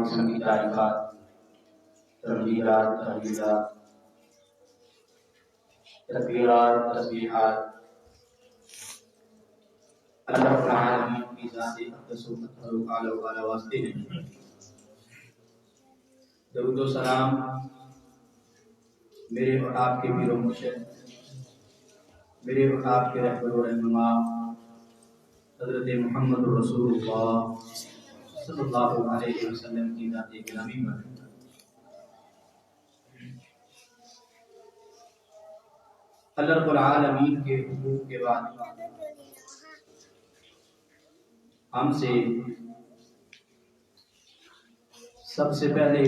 قسم کی تعریفات، تمجیدات، تحلیلات، تکبیرات، تسبیحات اللہ رب العالمین کی ذات اقدس و مطہر و اعلی و اعلی واسطے ہیں۔ درود و سلام میرے اور آپ کے پیر و مرشد، میرے اور آپ کے رہبر و رہنما حضرت محمد رسول اللہ صلی اللہ علیہ وسلم کی ذات گرامی پر۔ اللہ رب العالمین کے حقوق کے بعد ہم سے سب سے پہلے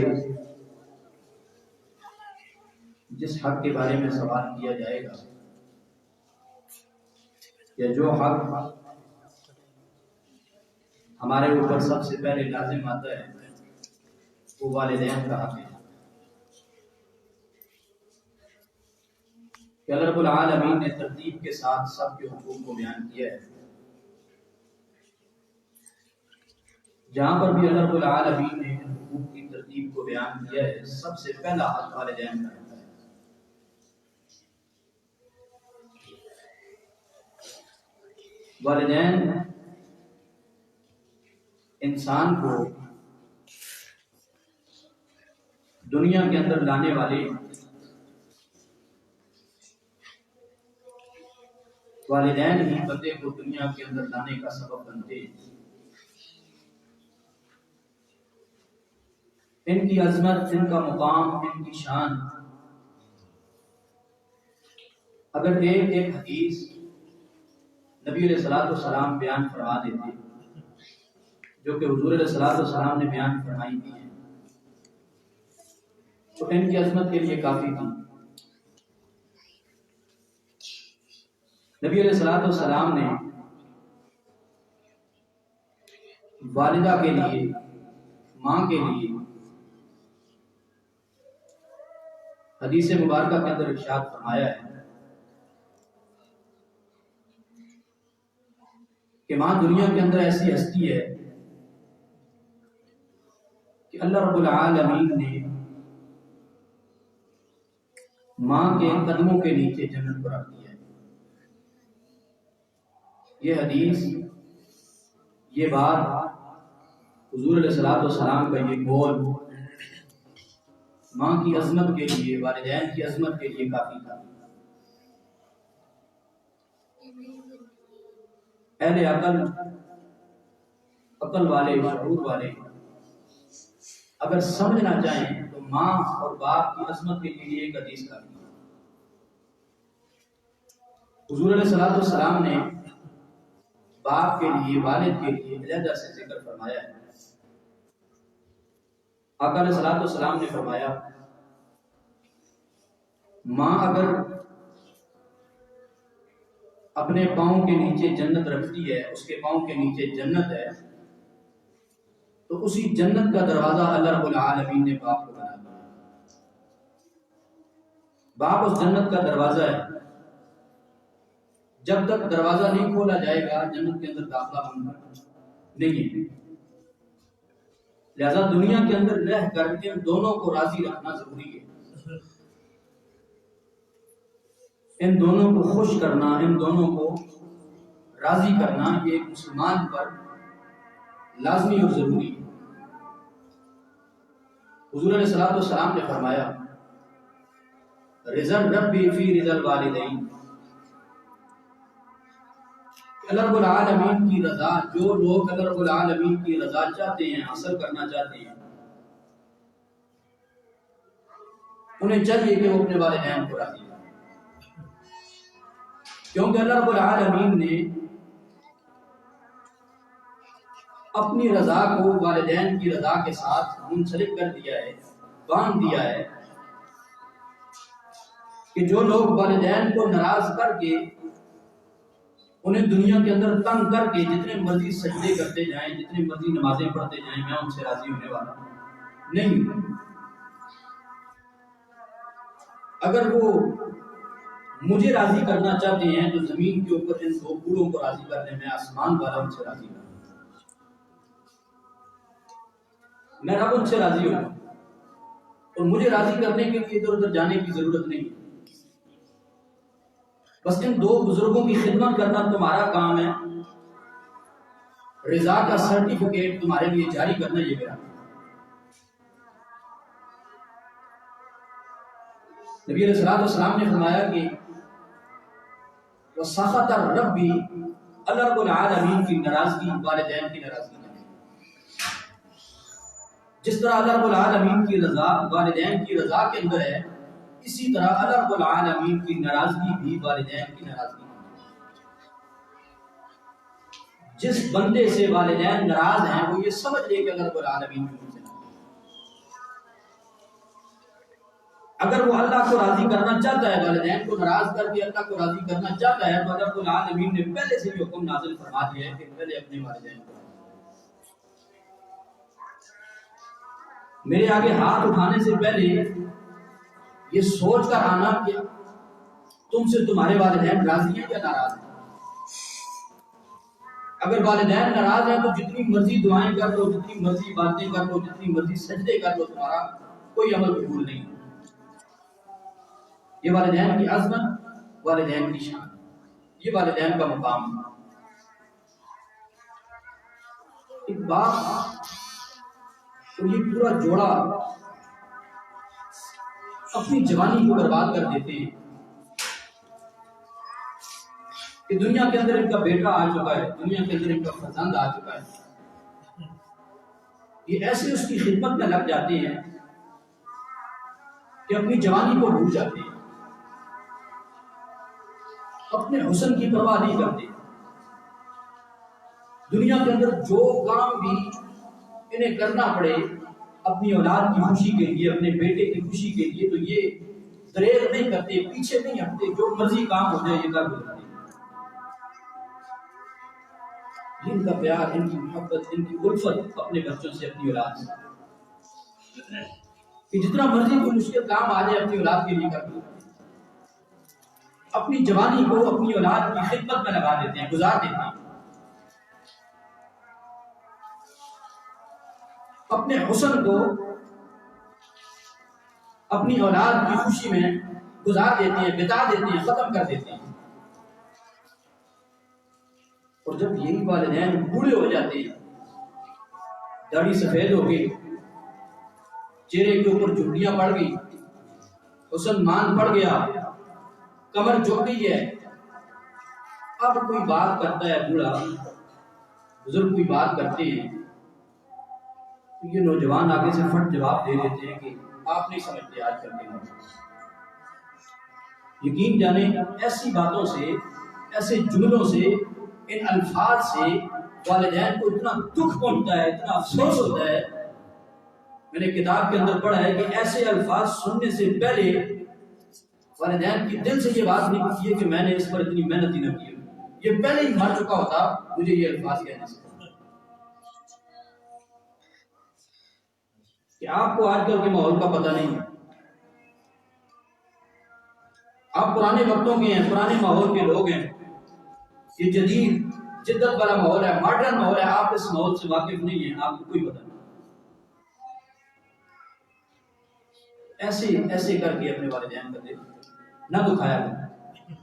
جس حق کے بارے میں سوال کیا جائے گا، یا جو حق ہمارے اوپر سب سے پہلے لازم آتا ہے، وہ والدین کا حق ہے۔ کہ اللہ رب العالمین نے ترتیب کے ساتھ سب کے حقوق کو بیان کیا ہے۔ جہاں پر بھی اللہ رب العالمین نے حقوق کی ترتیب کو بیان کیا ہے، سب سے پہلا حق والدین کا ہے۔ والدین انسان کو دنیا کے اندر لانے والے، والدین ہی بندے کو دنیا کے اندر لانے کا سبب بنتے ہیں۔ ان کی عظمت، ان کا مقام، ان کی شان اگر ایک ایک حدیث نبی علیہ الصلوۃ والسلام بیان فرما دیتے، جو کہ حضور علیہ الصلوۃ والسلام نے بیان فرمائی دی ہے، تو ان کی عظمت کے لیے کافی تھی۔ نبی علیہ الصلوۃ والسلام نے والدہ کے لیے، ماں کے لیے حدیث مبارکہ کے اندر ارشاد فرمایا ہے کہ ماں دنیا کے اندر ایسی ہستی ہے کہ اللہ رب العالمین نے ماں کے قدموں کے نیچے جنت پر رکھ دیا ہے۔ یہ حدیث، یہ بات، حضور علیہ الصلوۃ والسلام کا یہ قول ماں کی عظمت کے لیے، والدین کی عظمت کے لیے کافی تھا۔ اہل عقل والے، شعور والے اگر سمجھنا چاہیں تو ماں اور باپ کی عظمت کے لیے ایک حدیث کافی ہے۔ حضور علیہ الصلوۃ والسلام نے باپ کے لیے، والد کے لیے علیحدہ سے ذکر فرمایا ہے۔ آقا علیہ الصلوۃ والسلام نے فرمایا، ماں اگر اپنے پاؤں کے نیچے جنت رکھتی ہے، اس کے پاؤں کے نیچے جنت ہے، تو اسی جنت کا دروازہ اللہ رب العالمین نے باپ کو بنا دیا۔ باپ اس جنت کا دروازہ ہے، جب تک دروازہ نہیں کھولا جائے گا جنت کے اندر داخلہ ممکن نہیں ہے۔ لہذا دنیا کے اندر رہ کر ان دونوں کو راضی رکھنا ضروری ہے، ان دونوں کو خوش کرنا، ان دونوں کو راضی کرنا، یہ ایک مسلمان پر لازمی اور ضروری ہے۔ حضور علیہ الصلوۃ والسلام نے فرمایا، رضا ربی فی رضا الوالدین، اللہ رب العالمین کی رضا، جو لوگ اللہ رب العالمین کی رضا چاہتے ہیں، حاصل کرنا چاہتے ہیں، انہیں چاہیے کہ وہ اپنے والدین کو راضی کریں، کیونکہ اللہ رب العالمین نے اپنی رضا کو والدین کی رضا کے ساتھ منسلک کر دیا ہے، باندھ دیا ہے، کہ جو لوگ والدین کو ناراض کر کے، انہیں دنیا کے اندر تنگ کر کے جتنے مرضی سجدے کرتے جائیں، جتنے مرضی نمازیں پڑھتے جائیں، میں ان سے راضی ہونے والا نہیں۔ اگر وہ مجھے راضی کرنا چاہتے ہیں تو زمین کے اوپر ان دو بوڑھوں کو راضی کرنے میں آسمان والا ان سے راضی کرنا۔ میں رب ان سے راضی ہوں اور مجھے راضی کرنے کے لیے ادھر ادھر جانے کی ضرورت نہیں. بس ان دو بزرگوں کی خدمت کرنا تمہارا کام ہے، رضا کا سرٹیفکیٹ تمہارے لیے جاری کرنا یہ میرا. نبی علیہ السلام نے فرمایا کہ وسخط ربی، اللہ رب العالمین کی ناراضگی والدین کی ناراضگی ہے. جس طرح اللہ رب العالمین کی رضا والدین کی رضا کے اندر ہے، اسی طرح اللہ رب العالمین کی ناراضگی بھی والدین کی ناراضگی ہے. جس بندے سے والدین ناراض ہیں وہ یہ سمجھ لے کہ اللہ رب العالمین کی مجھ سے ناراض. اگر وہ اللہ کو راضی کرنا چاہتا ہے، والدین کو ناراض کر کے اللہ کو راضی کرنا چاہتا ہے، تو اللہ رب العالمین نے پہلے سے یہ حکم نازل فرما دیا ہے کہ پہلے اپنے والدین کو. میرے آگے ہاتھ اٹھانے سے پہلے یہ سوچ کر آنا کہ تم سے تمہارے والدین راضی ہیں یا ناراض ہیں. اگر والدین ناراض ہیں تو جتنی مرضی دعائیں کر لو، جتنی مرضی باتیں کر لو، جتنی مرضی سجدے کر لو، تمہارا کوئی عمل قبول نہیں. یہ والدین کی عظمت، والدین کی شان، یہ والدین کا مقام. ایک باپ تو یہ پورا جوڑا اپنی جوانی کو برباد کر دیتے ہیں کہ دنیا کے اندر ان کا بیٹا آ چکا ہے، دنیا کے اندر ان کا فرزند آ چکا ہے. یہ ایسے اس کی خدمت میں لگ جاتے ہیں کہ اپنی جوانی کو بھول جاتے ہیں، اپنے حسن کی پرواہ نہیں کرتے. دنیا کے اندر جو کام بھی انہیں کرنا پڑے اپنی اولاد کی خوشی کے لیے، اپنے بیٹے کی خوشی کے لیے، تو یہ دریغ نہیں کرتے، پیچھے نہیں ہٹتے. جو مرضی کام ہو جائے یہ کر دیتے. ان کا پیار، ان کی محبت، ان کی الفت اپنے بچوں سے، اپنی اولاد سے، کہ جتنا مرضی کوئی مشکل کام آ جائے اپنی اولاد کے لیے کر دو. اپنی جوانی کو اپنی اولاد کی خدمت میں لگا دیتے ہیں، گزار دیتے ہیں. اپنے حسن کو اپنی اولاد کی خوشی میں گزار دیتے ہیں، بتا دیتے ہیں، ختم کر دیتے ہیں. اور جب یہی والدین بوڑھے ہو جاتے ہیں، داڑھی سفید ہو گئی، چہرے کے اوپر جھرریاں پڑ گئی، حسن مان پڑ گیا، کمر جھک گئی ہے، اب کوئی بات کرتا ہے، بوڑھا بزرگ کوئی بات کرتے ہیں، یہ نوجوان آگے سے فٹ جواب دے دیتے ہیں کہ آپ نہیں سمجھتے آج کل کے نوجوان. یقین جانے ایسی باتوں سے، ایسے جملوں سے، ان الفاظ سے والدین کو اتنا دکھ پہنچتا ہے، اتنا افسوس ہوتا ہے. میں نے کتاب کے اندر پڑھا ہے کہ ایسے الفاظ سننے سے پہلے والدین کی دل سے یہ بات نہیں کی ہے کہ میں نے اس پر اتنی محنت ہی نہ کی، یہ پہلے ہی مر چکا ہوتا مجھے یہ الفاظ کہنے سے. کہ آپ کو آج کل کے ماحول کا پتہ نہیں ہے، آپ پرانے وقتوں کے ہیں، پرانے ماحول کے لوگ ہیں. یہ جدید جدت والا ماحول ہے، ماڈرن ماحول ہے، آپ اس ماحول سے واقف نہیں ہیں، آپ کو کوئی پتہ نہیں. ایسے کر کے اپنے والدین کا دل نہ دکھایا ہے.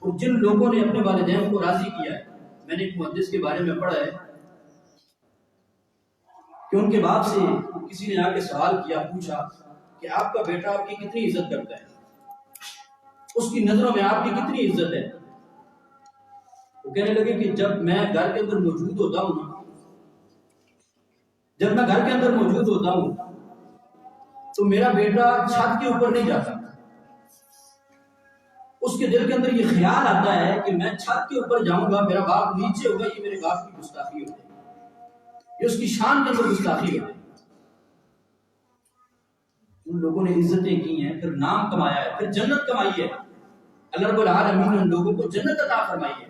اور جن لوگوں نے اپنے والدین کو راضی کیا ہے، میں نے ایک محدث کے بارے میں پڑھا ہے کہ ان کے باپ سے کسی نے آ کے سوال کیا، پوچھا کہ آپ کا بیٹا آپ کی کتنی عزت کرتا ہے، اس کی نظروں میں آپ کی کتنی عزت ہے. وہ کہنے لگے کہ جب میں گھر کے اندر موجود ہوتا ہوں، جب میں گھر کے اندر موجود ہوتا ہوں تو میرا بیٹا چھت کے اوپر نہیں جاتا. اس کے دل کے اندر یہ خیال آتا ہے کہ میں چھت کے اوپر جاؤں گا، میرا باپ نیچے ہوگا، یہ میرے باپ کی گستاخی ہوگی، یہ اس کی شان کے اندر گستاخی ہوگی. ان لوگوں نے عزتیں کی ہیں، پھر نام کمایا ہے، پھر جنت کمائی ہے. اللہ رب العالمین نے ان لوگوں کو جنت عطا فرمائی ہے.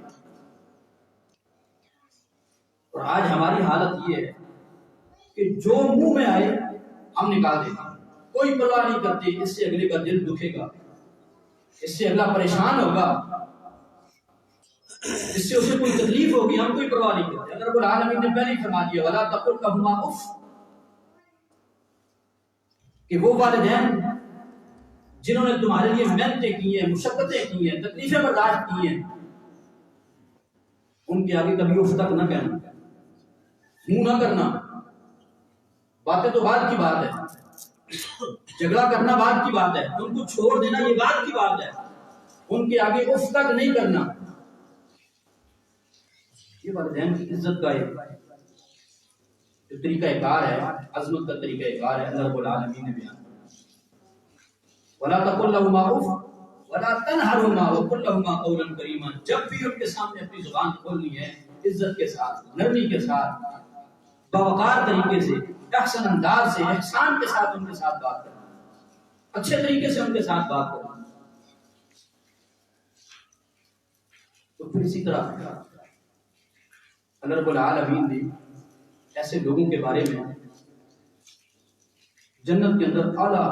اور آج ہماری حالت یہ ہے کہ جو منہ میں آئے ہم نکال دیتے ہیں، کوئی پرواہ نہیں کرتے. اس سے اگلے کا دل دکھے گا، اس سے اگلا پریشان ہوگا، اس سے اسے کوئی تکلیف ہوگی، ہم کوئی پرواہ نہیں کرتے. اللہ رب العالمین نے پہلے ہی فرما دیا وَلَا تَقُلْ لَهُمَا أُفٍّ، کہ وہ والدین جنہوں نے تمہارے لیے محنتیں کی ہیں، مشقتیں کی ہیں، تکلیفیں برداشت کی ہیں، ان کے آگے کبھی اف تک نہ کہنا، منہ نہ کرنا. باتیں تو بعد کی بات ہے، جھگڑا کرنا بعد کی بات ہے، ان کو چھوڑ دینا یہ بعد کی بات ہے، ان کے آگے اف تک نہیں کرنا. یہ والدین کی عزت کا ایک طریقہ کار ہے، عظمت کا طریقہ کار ہے. اللہ رب العالمین نے بیان وَلَا تَقُلْ لَهُمَا أُفٍّ وَلَا تَنْهَرْهُمَا وَقُلْ لَهُمَا قَوْلًا كَرِيمًا. جب بھی ان کے سامنے اپنی زبان کھولنی ہے عزت کے ساتھ، نرمی کے ساتھ، باوقار طریقے سے، احسن انداز سے، احسان کے ساتھ ان کے ساتھ بات کرنا، اچھے طریقے سے ان کے ساتھ بات کرنا. تو پھر اسی طرح اللہ رب العالمین نے ایسے لوگوں کے بارے میں جنت کے اندر اعلیٰ،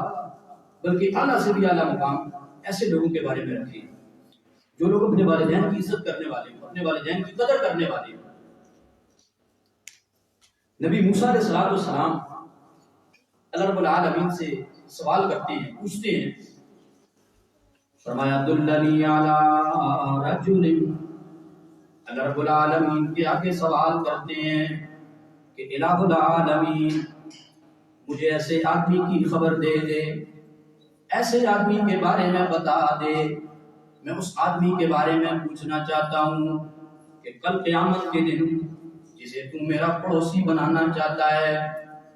بلکہ اعلیٰ سے بھی اعلیٰ مقام ایسے لوگوں کے بارے میں رکھے جو لوگ اپنے والدین کی عزت کرنے والے ہیں، اپنے والدین کی قدر کرنے والے ہیں. نبی موسیٰ علیہ السلام اللہ رب العالمین سے سوال کرتے ہیں، پوچھتے ہیں. فرمایا دلنی علی رجل، اللہ رب العالمین کے آگے سوال کرتے ہیں کہ الہ العالمین مجھے ایسے آدمی کی خبر دے دے، ایسے آدمی کے بارے میں بتا دے. میں اس آدمی کے بارے میں پوچھنا چاہتا ہوں کہ کل قیامت کے دن جسے تو میرا پڑوسی بنانا چاہتا ہے،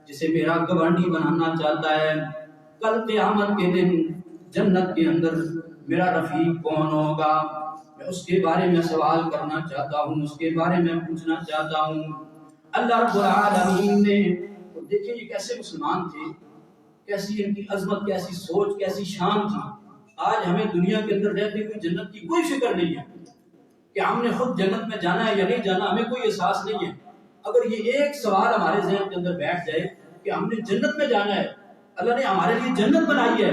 جسے میرا گوانڈی بنانا چاہتا ہے، کل قیامت کے دن جنت کے اندر میرا رفیق کون ہوگا؟ میں اس کے بارے میں سوال کرنا چاہتا ہوں، اس کے بارے میں پوچھنا چاہتا ہوں. اللہ رب العالمین نے دیکھیں یہ کیسے مسلمان تھے، کیسی ان کی عظمت، کیسی سوچ، کیسی شان تھی. آج ہمیں دنیا کے اندر رہتے ہوئے جنت کی کوئی فکر نہیں ہے کہ ہم نے خود جنت میں جانا ہے یا نہیں جانا، ہمیں کوئی احساس نہیں ہے. اگر یہ ایک سوال ہمارے ذہن کے اندر بیٹھ جائے کہ ہم نے جنت میں جانا ہے، اللہ نے ہمارے لیے جنت بنائی ہے،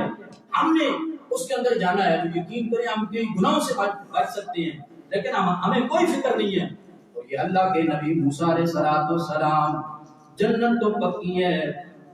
ہم نے اس کے اندر جانا ہے، تو یقین کریں ہم کئی گناہوں سے بچ سکتے ہیں، لیکن ہمیں کوئی فکر نہیں ہے. اور یہ اللہ کے نبی موسیٰ علیہ السلام جنت تو پکی ہے،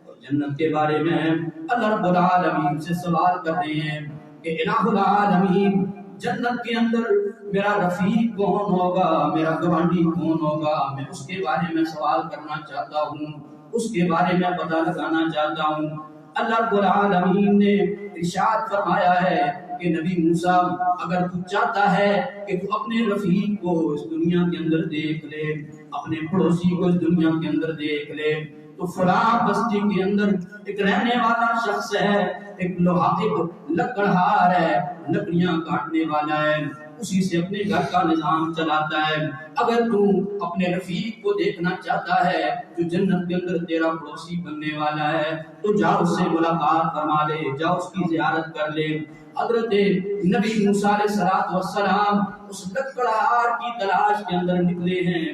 اور جنت کے بارے میں اللہ رب العالمین سے سوال کرتے ہیں کہ الہ العالمین جنت کے اندر میرا رفیق کون ہوگا، میرا گوانڈی کون ہوگا؟ میں اس کے بارے میں سوال کرنا چاہتا ہوں، اس کے بارے میں پتہ لگانا چاہتا ہوں. اللہ رب العالمین نے ارشاد فرمایا ہے کہ نبی موسیٰ اگر تو چاہتا ہے کہ تو اپنے رفیق کو اس دنیا کے اندر دیکھ لے، اپنے پڑوسی کو اس دنیا کے اندر دیکھ لے، تو فلاں بستی کے اندر ایک رہنے والا شخص ہے، ایک لکڑہار ہے، لکڑیاں کاٹنے والا ہے، اسی سے اپنے گھر کا نظام چلاتا ہے. اگر تو اپنے رفیق کو دیکھنا چاہتا ہے جو جنت کے اندر تیرا پڑوسی بننے والا ہے، تو جا اس سے ملاقات فرما لے، جا اس کی زیارت کر لے. حضرت نبی موسیٰ علیہ السلام اس لکڑہار کی تلاش کے اندر نکلے ہیں،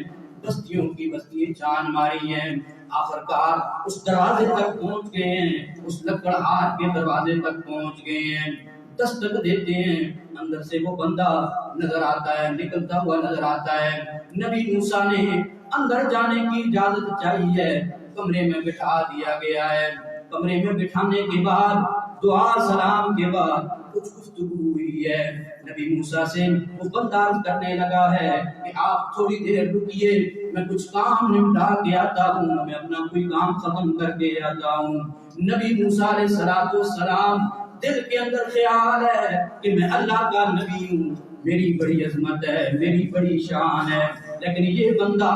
بستیوں کی بستیاں چھان ماری ہیں، آخرکار اس دروازے تک پہنچ گئے ہیں، اس لکڑہار کے دروازے تک پہنچ گئے ہیں. دستک دیتے ہیں، اندر سے وہ بندہ نظر آتا ہے، نکلتا ہوا نظر آتا ہے. نبی موسیٰ نے اندر جانے کی اجازت چاہیے، کمرے میں بٹھا دیا گیا ہے. کمرے میں بٹھانے کے بعد دعا سلام کے بعد کچھ گفتگو ہوئی ہے. نبی موسیٰ سے وہ بندہ کرنے لگا ہے کہ آپ تھوڑی دیر رکیے، میں کچھ کام نمٹا کے آتا ہوں، میں اپنا کوئی کام ختم کر کے آتا ہوں. نبی موسیٰ علیہ السلام دل کے اندر خیال ہے کہ میں اللہ کا نبی ہوں، میری بڑی عظمت ہے، میری بڑی شان ہے، لیکن یہ بندہ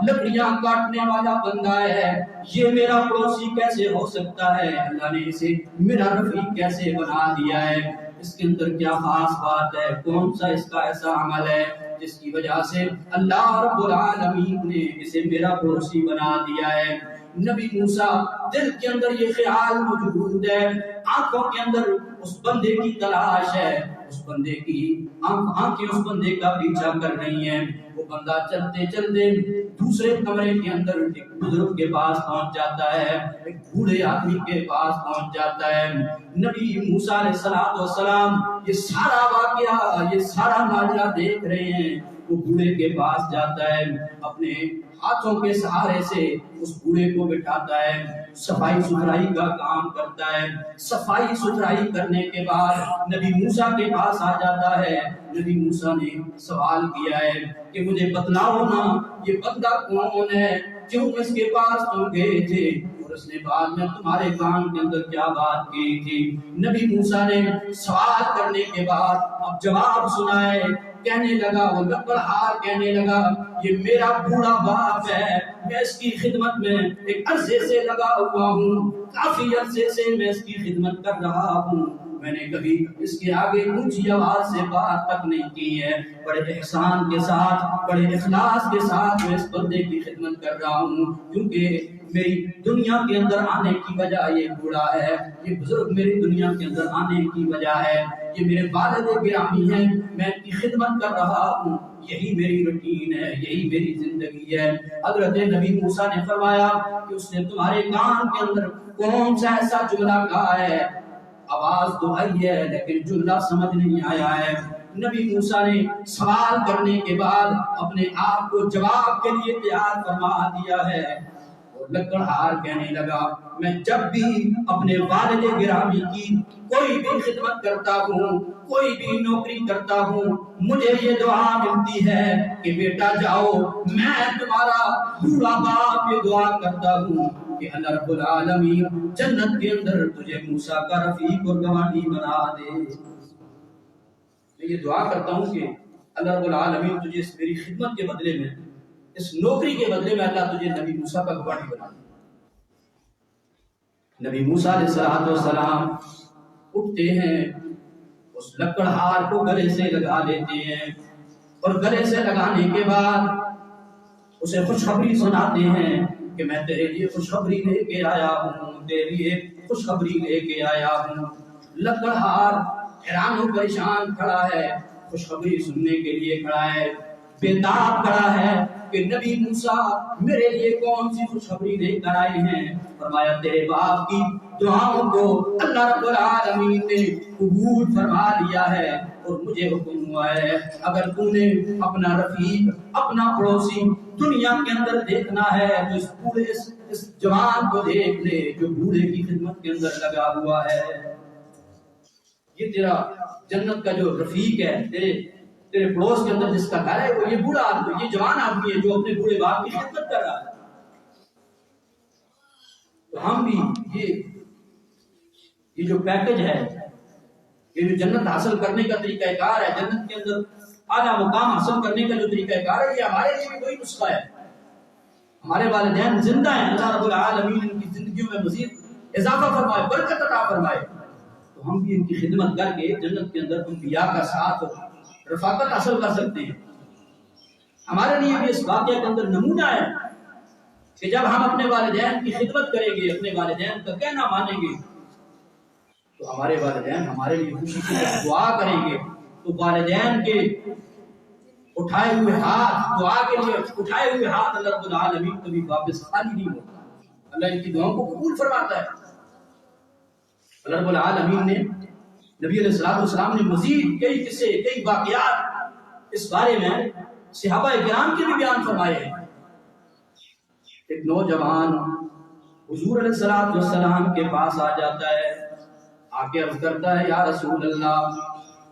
لکڑیاں کاٹنے والا بندہ ہے، یہ میرا پڑوسی کیسے ہو سکتا ہے؟ اللہ نے اسے میرا رفیق کیسے بنا دیا ہے؟ اس کے اندر کیا خاص بات ہے؟ کون سا اس کا ایسا عمل ہے جس کی وجہ سے اللہ رب العالمین نے اسے میرا پڑوسی بنا دیا ہے؟ نبی موسیٰ دل کے اندر یہ خیال موجود ہے، آنکھوں کے اندر اس بندے کی تلاش ہے، اس بندے کی آنکھیں اس بندے کا پیچھا کر رہی ہیں. وہ بندہ چلتے چلتے دوسرے کمرے کے اندر ایک بزرگ کے پاس پہنچ جاتا ہے، ایک بوڑھے آدمی کے پاس پہنچ جاتا ہے. نبی موسیٰ علیہ السلام یہ سارا واقعہ، یہ سارا ماجرا دیکھ رہے ہیں. وہ بوڑھے کے پاس جاتا ہے، اپنے ہاتھوں کے سہارے سے اس بوڑھے کو بٹھاتا ہے، صفائی ستھرائی کا کام کرتا ہے۔ صفائی ستھرائی کرنے کے بعد نبی موسیٰ کے پاس آ جاتا ہے۔ نبی موسیٰ نے سوال کیا ہے کہ مجھے بتلاؤ نا یہ بندہ کون ہے، کیوں اس کے پاس تم گئے تھے، اور اس نے بعد میں تمہارے کان کے اندر کیا بات کی تھی۔ نبی موسیٰ نے سوال کرنے کے بعد اب جواب سنائے، کہنے لگا، وہ لکڑہار کہنے لگا، یہ میرا بوڑھا باپ ہے، میں اس کی خدمت میں ایک عرصے سے لگا ہوا ہوں، کافی عرصے سے میں اس کی خدمت کر رہا ہوں، میں نے کبھی اس کے آگے اونچی آواز سے بات تک نہیں کی ہے، بڑے احسان کے ساتھ، بڑے اخلاص کے ساتھ میں اس بندے کی خدمت کر رہا ہوں، کیونکہ میری دنیا کے اندر آنے کی وجہ یہ بوڑھا ہے، یہ بزرگ میری دنیا کے اندر آنے کی وجہ ہے، یہ میرے والد گرامی ہیں، میں ان کی خدمت کر رہا ہوں، یہی میری روٹین ہے، یہی میری زندگی ہے۔ حضرت نبی موسیٰ نے فرمایا کہ اس نے تمہارے کان کے اندر کون سا ایسا جملہ کہا ہے، آواز تو آئی ہے لیکن جملہ سمجھ نہیں آیا ہے۔ نبی موسیٰ نے سوال کرنے کے بعد اپنے آپ کو جواب کے لیے تیار فرما دیا ہے، اور لکڑہار کہنے لگا، میں جب بھی اپنے والد گرامی کی کوئی بھی خدمت کرتا ہوں، کوئی بھی نوکری کرتا ہوں، مجھے یہ دعا ملتی ہے کہ بیٹا جاؤ، میں تمہارا بوڑھا باپ یہ دعا کرتا ہوں کہ اللہ رب العالمین جنت کے اندر تجھے موسیٰ کا رفیق اور گوانڈی بنا دے۔ میں یہ دعا کرتا ہوں کہ اللہ رب العالمین تجھے اس میری خدمت کے بدلے میں، اس نوکری کے بدلے میں اللہ تجھے نبی موسیٰ کا گوانڈی بنا دے۔ نبی موسیٰ علیہ السلام اٹھتے ہیں، اس لکڑہار کو گلے سے لگا لیتے ہیں، اور گلے سے لگانے کے بعد اسے خوشخبری سناتے ہیں کہ میں تیرے لیے خوشخبری لے کے آیا ہوں، تیرے لیے خوشخبری لے کے آیا ہوں۔ لکڑہار حیران و پریشان کھڑا ہے، خوشخبری سننے کے لیے کھڑا ہے، بےتاب کھڑا ہے کہ نبی موسیٰ میرے لیے کون سی خوشخبری لے کر آئے ہیں۔ فرمایا تیرے باپ کی دعاؤں کو اللہ رب العالمین نے قبول فرما لیا ہے، اور مجھے حکم ہوا ہے اگر تو نے اپنا رفیق، اپنا پڑوسی دنیا کے اندر دیکھنا ہے تو اس پورے اس جوان کو دیکھ لے جو بوڑھے کی خدمت کے اندر لگا ہوا ہے۔ یہ تیرا جنت کا جو رفیق ہے، تیرے پڑوس کے اندر جس کا گھر ہے، وہ یہ بوڑھا آدمی، یہ جوان آدمی ہے جو اپنے بوڑھے باپ کی خدمت کر رہا ہے۔ تو ہم بھی یہ جو پیکج ہے، یہ جو جنت حاصل کرنے کا طریقہ کار ہے، جنت کے اندر اعلیٰ مقام حاصل کرنے کا جو طریقہ کار ہے، یہ ہمارے لیے بھی کوئی نسخہ ہے۔ ہمارے والدین زندہ ہیں، اللہ رب العالمین ان کی زندگیوں میں مزید اضافہ فرمائے، برکت عطا فرمائے، تو ہم بھی ان کی خدمت کر کے جنت کے اندر انبیاء کا ساتھ رفاقت حاصل کر سکتے ہیں۔ ہمارے لیے بھی اس واقعہ کے اندر نمونہ ہے کہ جب ہم اپنے والدین کی خدمت کریں گے، اپنے والدین کا کہنا مانیں گے، تو ہمارے والدین ہمارے لیے خوشی سے دعا کریں گے، تو والدین کے اٹھائے ہوئے ہاتھ، دعا کے لیے اٹھائے ہوئے ہاتھ اللہ رب العالمین کبھی واپس خالی نہیں ہوتا، اللہ ان کی دعاؤں کو قبول فرماتا ہے۔ اللہ رب العالمین نے نبی علیہ السلام نے مزید کئی قصے، کئی واقعات اس بارے میں صحابہ کرام کے بھی بیان فرمائے ہیں۔ ایک نوجوان حضور علیہ السلام کے پاس آ جاتا ہے، آ کے عرض کرتا ہے، یا رسول اللہ،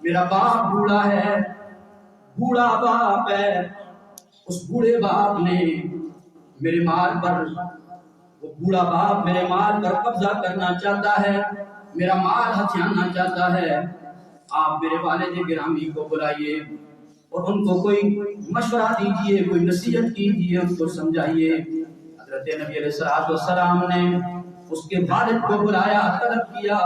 میرا باپ بوڑھا ہے، بوڑھا باپ ہے، اس بوڑھے باپ نے میرے مال پر، وہ بوڑھا باپ میرے مال پر قبضہ کرنا چاہتا ہے، میرا مال ہتھیانا چاہتا ہے، آپ میرے والد گرامی کو بلائیے اور ان کو کوئی مشورہ دیجیے، کوئی نصیحت کیجیے، ان کو سمجھائیے۔ حضرت نبی علیہ السلام نے اس کے والد کو بلایا، طلب کیا،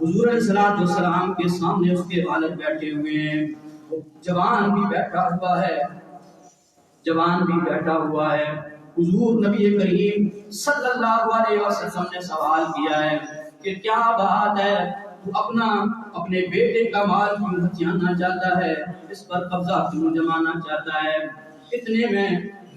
حضور علیہ السلام کے سامنے اس کے والد بیٹھے ہوئے ہیں، وہ جوان بھی بیٹھا ہوا ہے، جوان بھی بیٹھا ہوا ہے۔ حضور نبی کریم صلی اللہ علیہ وسلم نے سوال کیا ہے کہ کیا بات ہے، تو اپنے بیٹے کا مال کیوں ہتھیانا چاہتا ہے، اس پر قبضہ کیوں جمانا چاہتا ہے؟ اتنے میں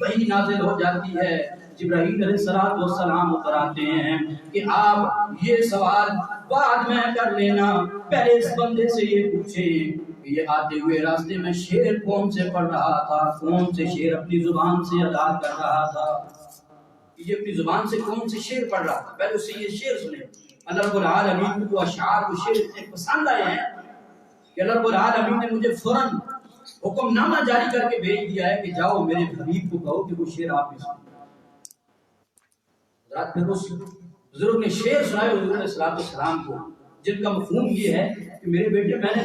وحی نازل ہو جاتی ہے، جبرائیل علیہ السلام اتر آتے ہیں کہ آپ یہ سوال بعد میں کر لینا، پہلے اس بندے سے یہ پوچھیں کہ یہ آتے ہوئے راستے میں شعر کون سے پڑھ رہا تھا، کون سے شعر اپنی زبان سے ادا کر رہا تھا، یہ اپنی زبان سے کون سے شعر پڑھ رہا تھا، پہلے اس سے یہ شعر سنیں۔ اللہ رب العالمین کو اشعار کو شعر اتنے پسند آئے ہیں کہ اللہ رب العالمین نے مجھے فوراً حکم نامہ جاری کر کے بھیج دیا ہے کہ جاؤ میرے حبیب کو کہو کہ وہ شعر آپ نے سنیں۔ رات میں اس بزرگ نے شعر سنائے حضور علیہ السلام کو، جن کا مفہوم یہ ہے کہ میرے بیٹے میں نے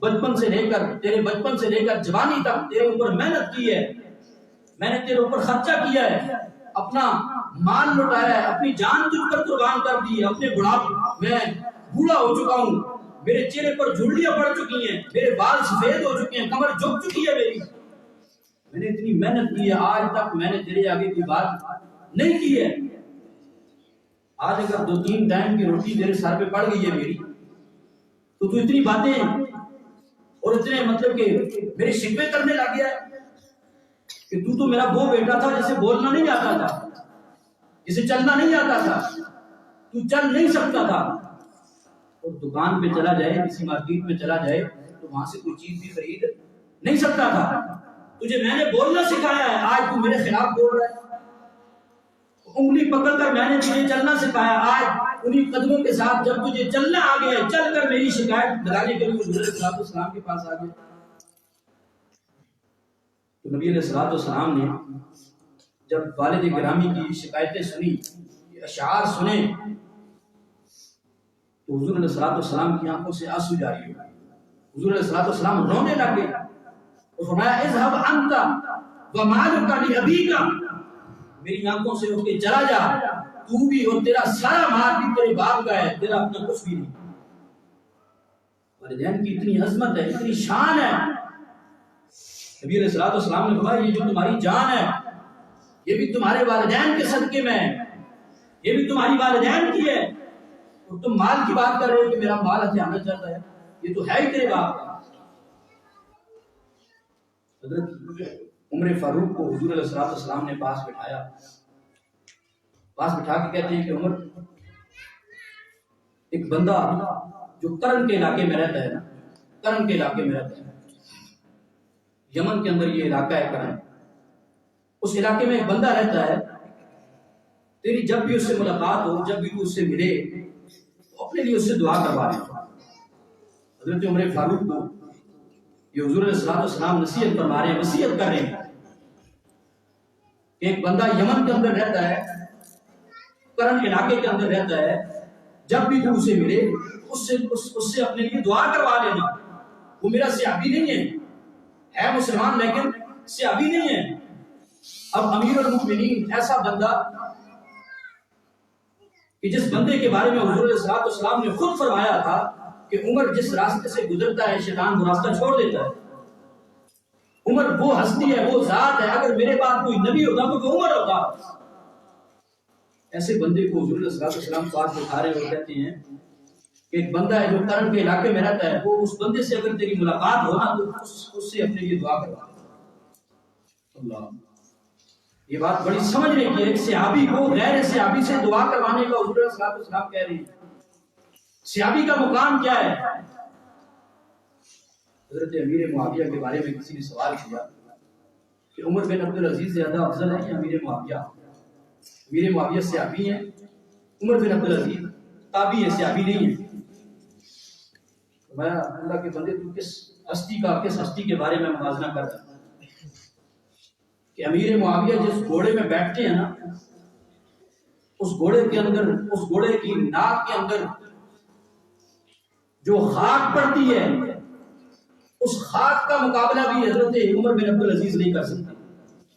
بچپن سے لے کر تیرے بچپن سے لے کر جوانی تک تیرے اوپر محنت کی ہے، میں نے تیرے اوپر خرچہ کیا ہے، اپنا مال لٹایا ہے، اپنی جان تجھ پر قربان کر دی ہے، اپنے بڑھاپے میں بوڑھا ہو چکا ہوں، میرے چہرے پر جھریاں پڑ چکی ہیں، میرے بال سفید ہو چکے ہیں، کمر جھک چکی ہے میری، میں نے اتنی محنت کی ہے، آج تک میں نے تیرے آگے کی بات نہیں کی ہے، آج اگر 2-3 ٹائم کی روٹی میرے سر پہ پڑ گئی ہے میری، تو اتنی باتیں اور اتنے مطلب کہ میرے شکوے کرنے لگ گیا ہے کہ تو میرا وہ بیٹا تھا جسے بولنا نہیں آتا تھا، جسے چلنا نہیں آتا تھا، تو چل نہیں سکتا تھا، اور دکان پہ چلا جائے، کسی مارکیٹ میں چلا جائے تو وہاں سے کوئی چیز بھی خرید نہیں سکتا تھا، تجھے میں نے بولنا سکھایا ہے، آج تو میرے خلاف بول رہا ہے، انگلی پکڑ کر میں نے تجھے چلنا سکھایا، آج انہی قدموں کے ساتھ جب تجھے چلنا آ گیا ہے، چل کر میری شکایت لگانے کے لیے حضور علیہ السلام کے پاس آ گیا۔ تو نبی علیہ السلام نے جب والد گرامی کی شکایتیں سنی، اشعار سنے، تو حضور علیہ السلام کی آنکھوں سے آنسو جاری ہوئے، حضور علیہ السلام رونے لگے اور فرمایا اذهب انت ومالک لابیک، میری آنکھوں سے اٹھ کے چلا جا، تو بھی اور تیرا سارا مال بھی تیرے باپ کا ہے، تیرا اپنا کچھ بھی نہیں۔ والدین کی اتنی عظمت ہے، اتنی شان ہے، نبی علیہ السلام نے فرمایا یہ جو تمہاری جان ہے یہ بھی تمہارے والدین کے صدقے میں ہے، یہ بھی تمہاری والدین کی ہے، اور تم مال کی بات کر رہے ہو کہ میرا مال ہتھیانا چاہتا ہے، یہ تو ہے ہی تیرے باپ کا۔ حضرت عمر فاروق کو حضور علیہ السلام نے پاس بٹھایا، پاس بٹھا کے کہتے ہیں کہ عمر، ایک بندہ جو کرن کے علاقے میں رہتا ہے نا، کرن کے علاقے میں رہتا ہے، یمن کے اندر یہ علاقہ ہے کرن، اس علاقے میں ایک بندہ رہتا ہے، تیری جب بھی اس سے ملاقات ہو، جب بھی تو اس سے ملے تو اپنے لیے اس سے دعا کروا لے۔ حضرت عمر فاروق کو یہ حضور علیہ السلام نصیحت فرما رہے ہیں، وصیت کر رہے ہیں کہ ایک بندہ یمن کے اندر رہتا ہے، کرن علاقے کے اندر رہتا ہے، جب بھی تو اسے ملے اس سے اپنے لیے دعا کروا لینا، وہ میرا صحابی نہیں ہے مسلمان لیکن صحابی نہیں ہے۔ اب امیر المؤمنین ایسا بندہ کہ جس بندے کے بارے میں حضور علیہ السلام نے خود فرمایا تھا کہ عمر جس راستے سے گزرتا ہے شیطان وہ راستہ چھوڑ دیتا ہے، عمر وہ ہستی ہے، وہ ذات ہے، اگر میرے بعد کوئی نبی ہوتا تو وہ عمر ہوتا۔ ایسے بندے کو حضور علیہ السلام پاس بٹھا رہے اور کہتے ہیں کہ ایک بندہ ہے جو کرن کے علاقے میں رہتا ہے، وہ اس بندے سے اگر تیری ملاقات ہو نا تو اس سے اپنے لیے دعا کروا۔ اللہ، یہ بات بڑی سمجھنے کی ہے، ایک صحابی کو غیر صحابی سے دعا کروانے کا حضور علیہ السلام کہہ رہے ہیں۔ صحابی کا مقام کیا ہے؟ حضرت امیر معاویہ کے بارے میں کسی نے سوال کیا کہ عمر بن عبدالعزیز زیادہ افضل ہے یا امیر معاویہ؟ امیر معاویہ صحابی ہیں، عمر بن عبدالعزیز تابعی ہے، صحابی نہیں ہے۔ میں اللہ کے بندے تو کس ہستی کے بارے میں موازنہ کر رہا ہوں کہ امیر معاویہ جس گھوڑے میں بیٹھتے ہیں نا، اس گھوڑے کی ناک کے اندر جو خاک پڑتی ہے، اس خاک کا مقابلہ بھی حضرت عمر بن عبدالعزیز نہیں کر سکتا۔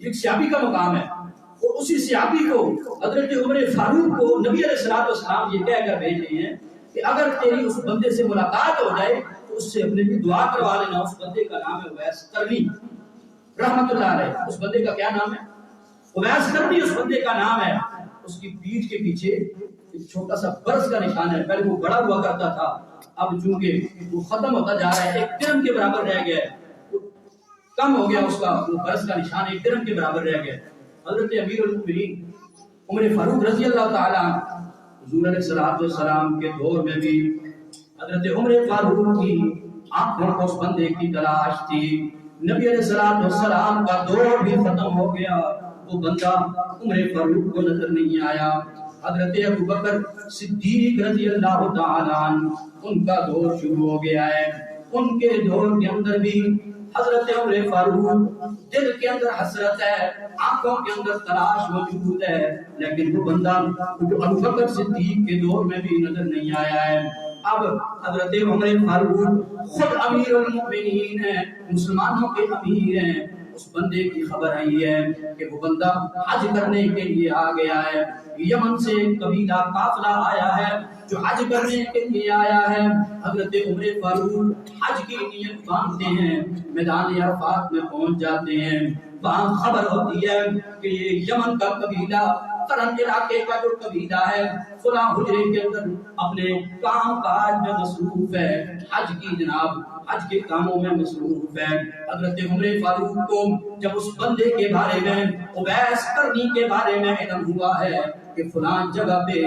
یہ ایک صحابی کا مقام ہے، اور اسی صحابی کو حضرت عمر فاروق کو نبی علیہ السلام یہ کہہ کر بھیج رہے ہیں کہ اگر تیری اس بندے سے ملاقات ہو جائے تو اس سے اپنے لیے دعا کروا لینا۔ اس بندے کا نام ہے اویس کرنی رحمت اللہ علیہ۔ اس بندے کا کیا نام ہے؟ اویس کرنی اس بندے کا نام ہے۔ اس کی پیٹھ کے پیچھے ایک چھوٹا سا برس کا نشان ہے، پہلے وہ بڑا ہوا کرتا تھا، اب چونکہ وہ ختم ہوتا جا رہا ہے، ایک درہم کے برابر رہ گیا ہے، کم ہو گیا اس کا وہ برس کا نشان، ایک درہم کے برابر رہ گیا۔ حضرت امیر المؤمنین عمر فاروق رضی اللہ تعالی عنہ، حضور علیہ السلام کے دور میں بھی حضرت عمر فاروق کی آنکھوں کو اس بندے کی تلاش تھی. نبی علیہ السلام کا دور بھی ختم ہو گیا، وہ بندہ عمر فاروق کو نظر نہیں آیا. حضرت ابوبکر صدیق رضی اللہ تعالی عنہ ان کا دور شروع ہو گیا ہے. ان کے دور کے اندر بھی حضرت عمر فاروق دل کے اندر حسرت ہے، آنکھوں کے اندر تلاش موجود ہے، لیکن وہ بندہ ابوبکر صدیق کے دور میں بھی نظر نہیں آیا ہے. اب حضرت عمر فاروق خود امیر المؤمنین ہیں، مسلمانوں کے امیر ہیں. اس بندے کی خبر آئی ہے کہ وہ بندہ حج کرنے کے لیے آ گیا ہے. یمن سے قبیلہ قافلہ آیا ہے جو حج کرنے کے لیے آیا ہے. حضرت عمر فاروق حج کی نیت باندھتے ہیں، میدان عرفات میں پہنچ جاتے ہیں. وہاں خبر ہوتی ہے کہ یہ یمن کا قبیلہ، قرن علاقے کا جو قبیلہ ہے، فلاں حجرے کے اندر اپنے کام کاج میں مصروف ہے، حج کی جناب حج کے کاموں میں مصروف ہے. حضرت عمر فاروق کو جب اس بندے کے بارے میں، اویس قرنی کے بارے میں علم ہوا ہے کہ فلاں جگہ پہ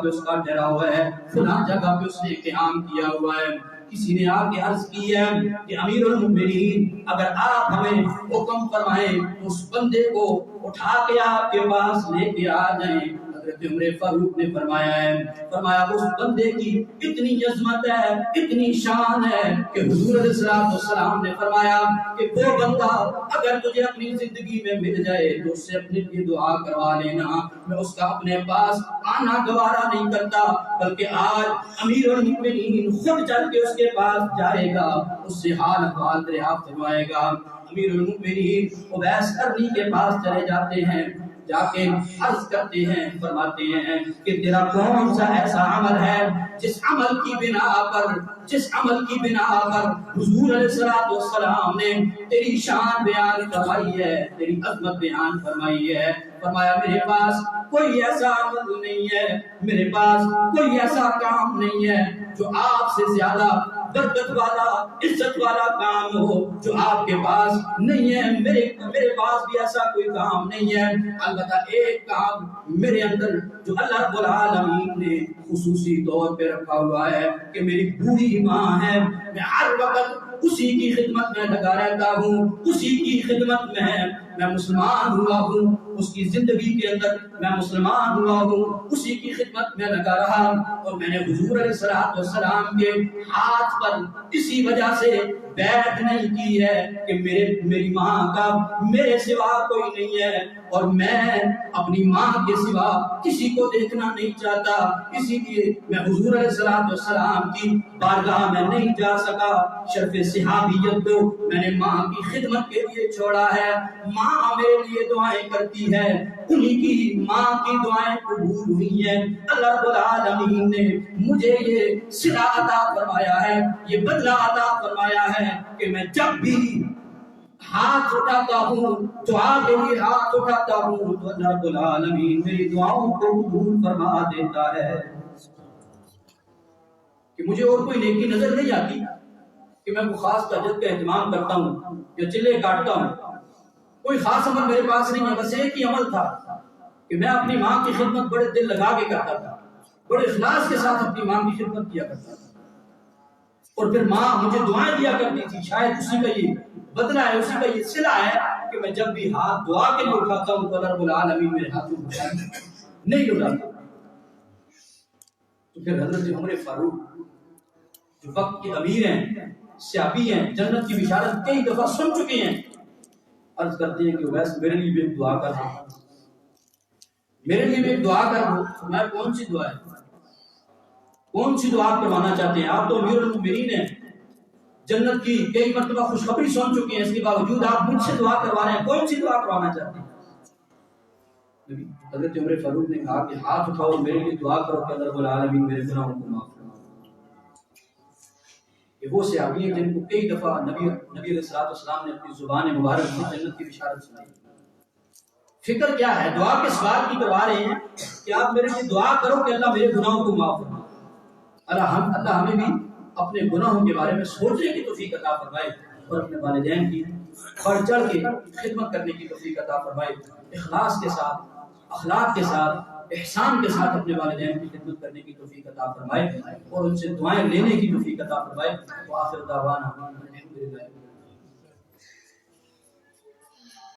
اس کا ٹھہراؤ ہے، فلاں جگہ پہ اس نے قیام کیا ہوا ہے، کسی نے آ کے عرض کی ہے کہ امیر المؤمنین اگر آپ ہمیں حکم فرمائیں اس بندے کو اٹھا کے آپ کے پاس لے کے آ جائیں. حضرت عمر فاروق نے فرمایا اس بندے کی اتنی عظمت ہے، اتنی شان ہے کہ حضور علیہ السلام نے فرمایا کہ وہ بندہ اگر تجھے اپنی زندگی میں مل جائے تو اس سے اپنے لیے دعا کروا لینا. میں اس کا اپنے پاس آنا گوارا نہیں کرتا، بلکہ آج امیر المؤمنین خود چل کے اس کے پاس جائے گا، اس سے حال احوال دریافت فرمائے گا. امیر المؤمنین اویس قرنی کے پاس چلے جاتے ہیں، جا کے عرض کرتے ہیں، فرماتے ہیں کہ تیرا کون سا ایسا عمل ہے جس عمل کی بنا پر حضور علیہ السلام نے تیری شان بیان فرمائی ہے، تیری عظمت بیان فرمائی ہے. فرمایا میرے پاس کوئی ایسا عمل نہیں ہے، میرے پاس کوئی ایسا کام نہیں ہے جو آپ سے زیادہ برکت والا، عزت والا کام ہو جو آپ کے پاس نہیں ہے. میرے پاس بھی ایسا کوئی کام نہیں ہے، البتہ ایک کام میرے اندر جو اللہ رب العالمین نے خصوصی طور پہ رکھا ہوا ہے کہ میری بوڑھی ماں ہے، میں ہر وقت اسی کی خدمت میں لگا رہتا ہوں، اسی کی خدمت میں مسلمان ہوا ہوں، اس کی زندگی کے اندر میں مسلمان ہوا ہوں، اسی کی خدمت میں لگا رہا. اور میں نے حضور علیہ السلام کے ہاتھ پر اسی وجہ سے بیعت نہیں کی ہے کہ میری ماں کا میرے سوا کوئی نہیں ہے، اور میں اپنی ماں کے سوا کسی کو دیکھنا نہیں چاہتا. اسی لیے میں حضور علیہ السلام کی بارگاہ میں نہیں جا سکا. شرف صحابیت کو میں نے ماں کی خدمت کے لیے چھوڑا ہے. ماں میرے لیے دعائیں کرتی ہے، انہی کی ماں کی دعائیں قبول ہوئی ہیں. اللہ رب العالمین نے مجھے یہ صلہ عطا فرمایا ہے، یہ بدلہ عطا فرمایا ہے کہ میں جب بھی ہاتھ اٹھاتا ہوں، دعا کے لیے ہاتھ اٹھاتا ہوں تو اللہ رب العالمین میری دعاؤں کو قبول فرما دیتا ہے. کہ مجھے اور کوئی نیکی نظر نہیں آتی کہ میں کوئی خاص تہجد کا اہتمام کرتا ہوں یا چلے کاٹتا ہوں. کوئی خاص عمل میرے پاس نہیں ہے، بس ایک ہی عمل تھا کہ میں اپنی ماں کی خدمت بڑے دل لگا کے کرتا تھا، بڑے اخلاص کے ساتھ اپنی ماں کی خدمت کیا کرتا تھا، اور پھر ماں مجھے دعائیں دیا کرتی تھی. شاید اسی کا یہ بدلہ ہے، اسی کا یہ صلہ ہے کہ میں جب بھی ہاتھ دعا کے لیے اٹھاتا ہوں تو اللہ رب العالمین میرے ہاتھوں کو نہیں اٹھاتا. تو پھر حضرت عمر فاروق جو وقت کے امیر ہیں، صحابی ہیں، جنت کی بشارت کئی دفعہ سن چکے ہیں، عرض کرتے ہیں کہ ویسے میرے لیے بھی ایک دعا کر دو، میرے لیے بھی ایک دعا کر دو. میں کون سی دعا ہے، کون سی دعا کروانا چاہتے ہیں؟ آپ تو امیر المؤمنین ہیں، جنت کی کئی مرتبہ خوشخبری سن چکے ہیں، اس کے باوجود آپ مجھ سے دعا کروا رہے ہیں، کون سی دعا کروانا چاہتے ہیں؟ حضرت عمر فاروق نے کہا کہ ہاتھ اٹھاؤ اور میرے لیے دعا کرو کہ اللہ رب العالمین میرے گناہوں کو معاف فرمائے. کہ وہ صحابی ہیں جن کو کئی دفعہ نبی علیہ السلام نے اپنی زبان مبارک سے جنت کی بشارت سنائی. فکر کیا ہے، دعا کس بات کی کروا رہے ہیں کہ آپ میرے لیے دعا کرو کہ اللہ میرے گناہوں کو معاف فرمائے. اللہ ہمیں بھی اپنے گناہوں کے بارے میں سوچنے کی توفیق عطا فرمائے. اور اپنے والدین کی بڑھ چڑھ کے خدمت کرنے کی توفیق عطا فرمائے، اخلاص کے ساتھ، اخلاق کے ساتھ، احسان کے ساتھ اپنے والدین کی خدمت کرنے کی توفیق عطا فرمائے اور ان سے دعائیں لینے کی توفیق عطا فرمائے۔ وآخر دعوانا الحمدللہ۔